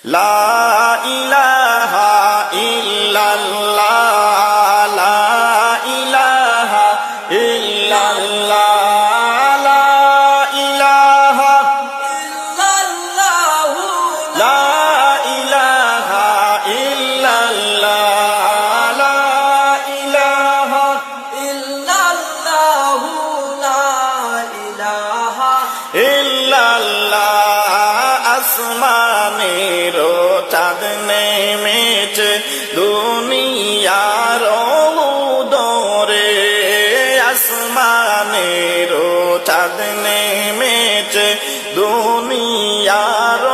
লা ইলাহা ইল্লাল্লাহ লা ইলাহা ইল্লাল্লাহ লা ইলাহা ইল্লাল্লাহ লা ইলাহা ইল্লাল্লাহ লা ইলাহা ইল্লাল্লাহ লা ইলাহা ইল্লাল্লাহ আসমানের চাঁদ নেমেছে দুনিয়ার উদরে আসমানের চাঁদ নেমেছে দুনিয়ার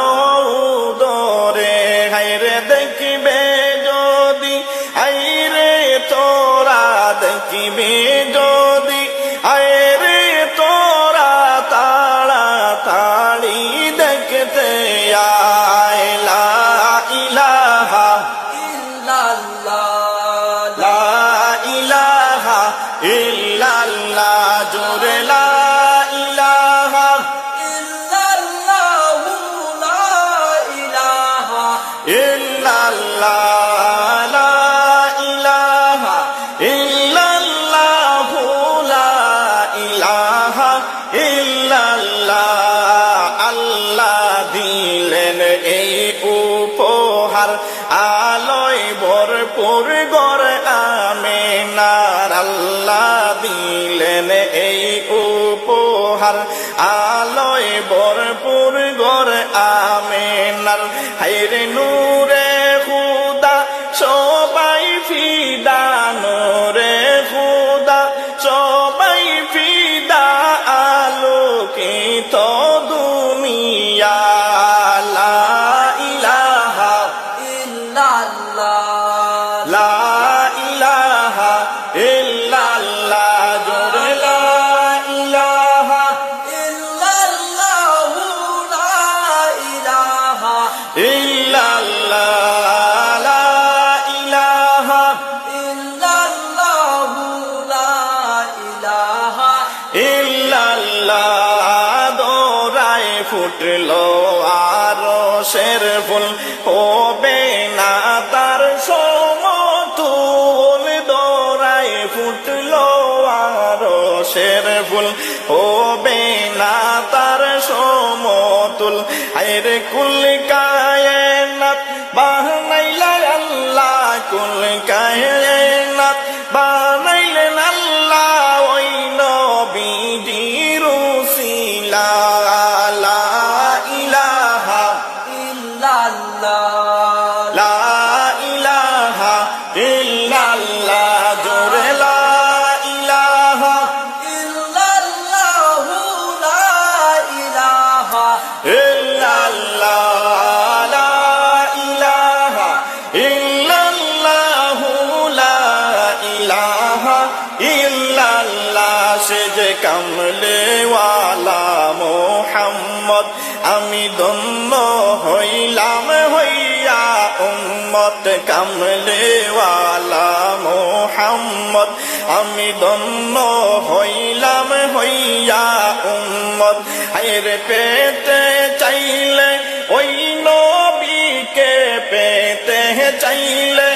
উদরে হায়রে দেখবে যদি হায়রে তোরা দেখবে যদি হায়রে তোরা তাড়াতাড়ি দেখতে আয় লা ইলাহা ইল্লাল্লাহ লা ইলাহা ইল্লাল্লাহ জোরে লা ইলাহা ইল্লাল্লাহ লা ইলাহা ইল্লাল্লাহ লা ইলাহা ইল্লাল্লাহ লা ইলাহা ইল্লাল্লাহ আল্লাহ দিলেন এই উপহার আলোয় ভরপুর গড় আমেনার আল্লাহ দিলেন এই উপহার আলোয় ভরপুর গড় আমেনার হায়রে নূরে খুদা সবাই ফিদা নূরে খুদা সবাই ফিদা আলোকিত দুনিয়া লা ইলাহা ইল্লাল্লাহ লা ইলাহা ইল্লাল্লাহ জোরে লা ইলাহা ইল্লাল্লাহ লা ইলাহা ইল্লাল্লাহ লা ইলাহা ইল্লাল্লাহ লা ইলাহা ইল্লাল্লাহ দোরায় ফুটলো আরশের ফুল হবে না তার সমতুল দোরায় ফুটলো আরশের ফুল হবে না তার সমতুল হায়রে কুল কায়নাত বানাইলা আল্লাহ কুল কায়নাত বানাইলেন আল্লাহ ওই নবীজির উসিলা লা ইলাহা ইল্লাল্লাহ লা ইলাহা ইল্লাল্লাহ জোরে লা ইলাহা ইল্লাল্লাহ লা ইলাহা ইল্লাল্লাহ লা ইলাহা ইল্লাল্লাহ লা ইলাহা ইল্লাল্লাহ সে যে কামলেওয়ালা মোহাম্মদ আমি ধন্য হইলাম হইয়া উম্মত কামলেওয়ালা মোহাম্মদ আমি ধন্য হইলাম হইয়া উম্মত হায়রে পেতে চাইলে ওই নবীকে পেতে চাইলে